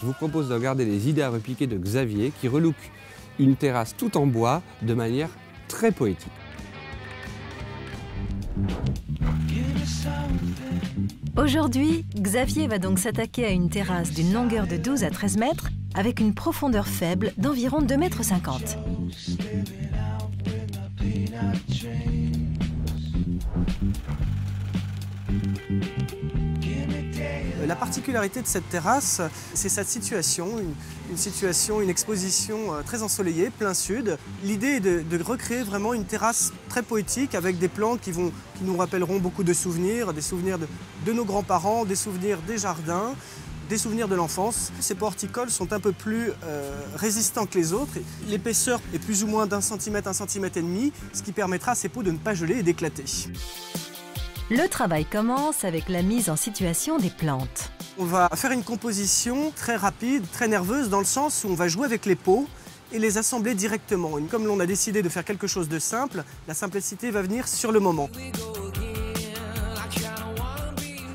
je vous propose de regarder les idées à repiquer de Xavier qui relook une terrasse tout en bois de manière très poétique. Aujourd'hui, Xavier va donc s'attaquer à une terrasse d'une longueur de 12 à 13 mètres avec une profondeur faible d'environ 2,50 m. La particularité de cette terrasse, c'est sa situation, une exposition très ensoleillée, plein sud. L'idée est de recréer vraiment une terrasse très poétique avec des plantes qui nous rappelleront beaucoup de souvenirs, des souvenirs de nos grands-parents, des souvenirs des jardins, des souvenirs de l'enfance. Ces pots horticoles sont un peu plus résistants que les autres. L'épaisseur est plus ou moins d'1 cm, 1,5 cm, ce qui permettra à ces pots de ne pas geler et d'éclater. Le travail commence avec la mise en situation des plantes. On va faire une composition très rapide, très nerveuse, dans le sens où on va jouer avec les pots et les assembler directement. Et comme l'on a décidé de faire quelque chose de simple, la simplicité va venir sur le moment.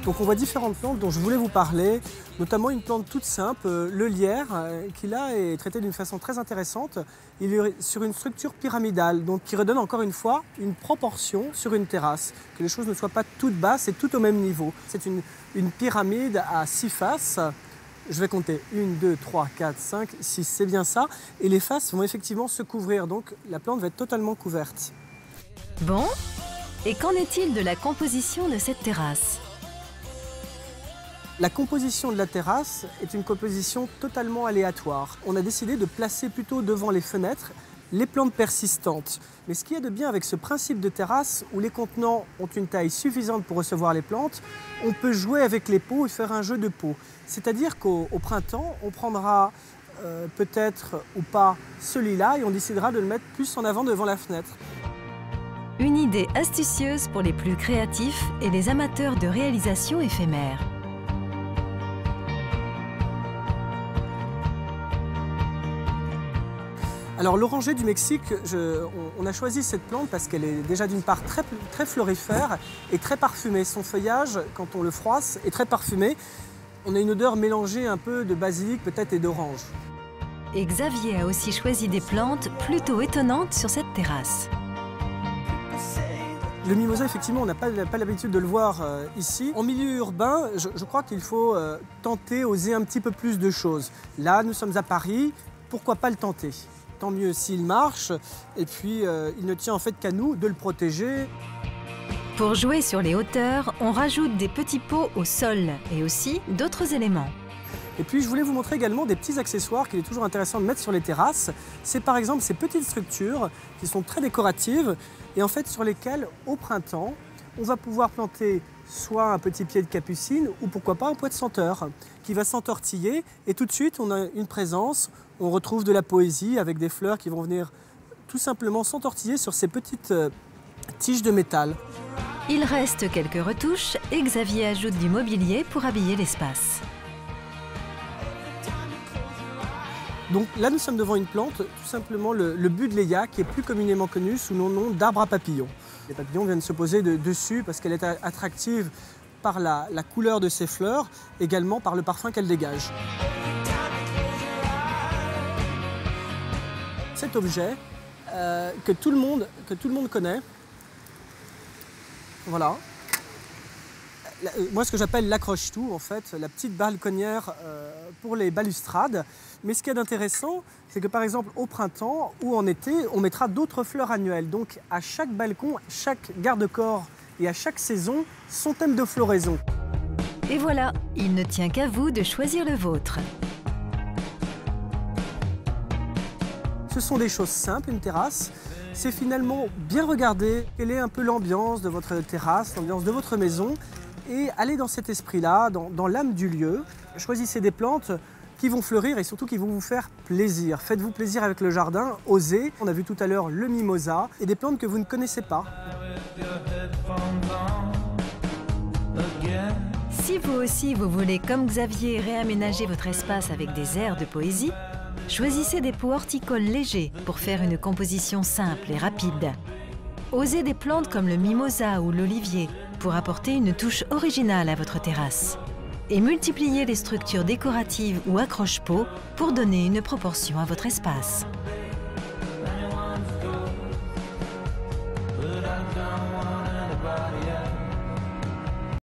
Donc on voit différentes plantes dont je voulais vous parler, notamment une plante toute simple, le lierre, qui là est traité d'une façon très intéressante. Il est sur une structure pyramidale, donc qui redonne encore une fois une proportion sur une terrasse, que les choses ne soient pas toutes basses et toutes au même niveau. C'est une pyramide à 6 faces. Je vais compter 1, 2, 3, 4, 5, 6, c'est bien ça. Et les faces vont effectivement se couvrir, donc la plante va être totalement couverte. Bon, et qu'en est-il de la composition de cette terrasse ? La composition de la terrasse est une composition totalement aléatoire. On a décidé de placer plutôt devant les fenêtres les plantes persistantes. Mais ce qu'il y a de bien avec ce principe de terrasse, où les contenants ont une taille suffisante pour recevoir les plantes, on peut jouer avec les pots et faire un jeu de pots. C'est-à-dire qu'au printemps, on prendra peut-être ou pas celui-là et on décidera de le mettre plus en avant devant la fenêtre. Une idée astucieuse pour les plus créatifs et les amateurs de réalisation éphémère. Alors l'oranger du Mexique, on a choisi cette plante parce qu'elle est déjà d'une part très florifère et très parfumée. Son feuillage, quand on le froisse, est très parfumé. On a une odeur mélangée un peu de basilic peut-être et d'orange. Et Xavier a aussi choisi des plantes plutôt étonnantes sur cette terrasse. Le mimosa, effectivement, on n'a pas l'habitude de le voir ici. En milieu urbain, je crois qu'il faut tenter, oser un petit peu plus de choses. Là, nous sommes à Paris, pourquoi pas le tenter ? Tant mieux s'il marche, et puis il ne tient en fait qu'à nous de le protéger. Pour jouer sur les hauteurs, on rajoute des petits pots au sol et aussi d'autres éléments. Et puis je voulais vous montrer également des petits accessoires qu'il est toujours intéressant de mettre sur les terrasses. C'est par exemple ces petites structures qui sont très décoratives et en fait sur lesquelles au printemps, on va pouvoir planter soit un petit pied de capucine ou pourquoi pas un pois de senteur qui va s'entortiller et tout de suite on a une présence, on retrouve de la poésie avec des fleurs qui vont venir tout simplement s'entortiller sur ces petites tiges de métal. Il reste quelques retouches et Xavier ajoute du mobilier pour habiller l'espace. Donc là nous sommes devant une plante, tout simplement le buddleia qui est plus communément connu sous le nom d'arbre à papillons. Les papillons viennent se poser dessus parce qu'elle est attractive par la couleur de ses fleurs, également par le parfum qu'elle dégage. Cet objet que tout le monde connaît, voilà. Moi, ce que j'appelle l'accroche-tout, en fait, la petite balconnière pour les balustrades. Mais ce qu'il y a d'intéressant, c'est que par exemple au printemps ou en été, on mettra d'autres fleurs annuelles. Donc à chaque balcon, chaque garde-corps et à chaque saison, son thème de floraison. Et voilà, il ne tient qu'à vous de choisir le vôtre. Ce sont des choses simples, une terrasse. C'est finalement bien regarder quelle est un peu l'ambiance de votre terrasse, l'ambiance de votre maison. Et aller dans cet esprit-là, dans l'âme du lieu. Choisissez des plantes qui vont fleurir et surtout qui vont vous faire plaisir. Faites-vous plaisir avec le jardin, osez. On a vu tout à l'heure le mimosa et des plantes que vous ne connaissez pas. Si vous aussi vous voulez, comme Xavier, réaménager votre espace avec des airs de poésie, choisissez des pots horticoles légers pour faire une composition simple et rapide. Osez des plantes comme le mimosa ou l'olivier pour apporter une touche originale à votre terrasse. et multipliez les structures décoratives ou accroche-pots pour donner une proportion à votre espace.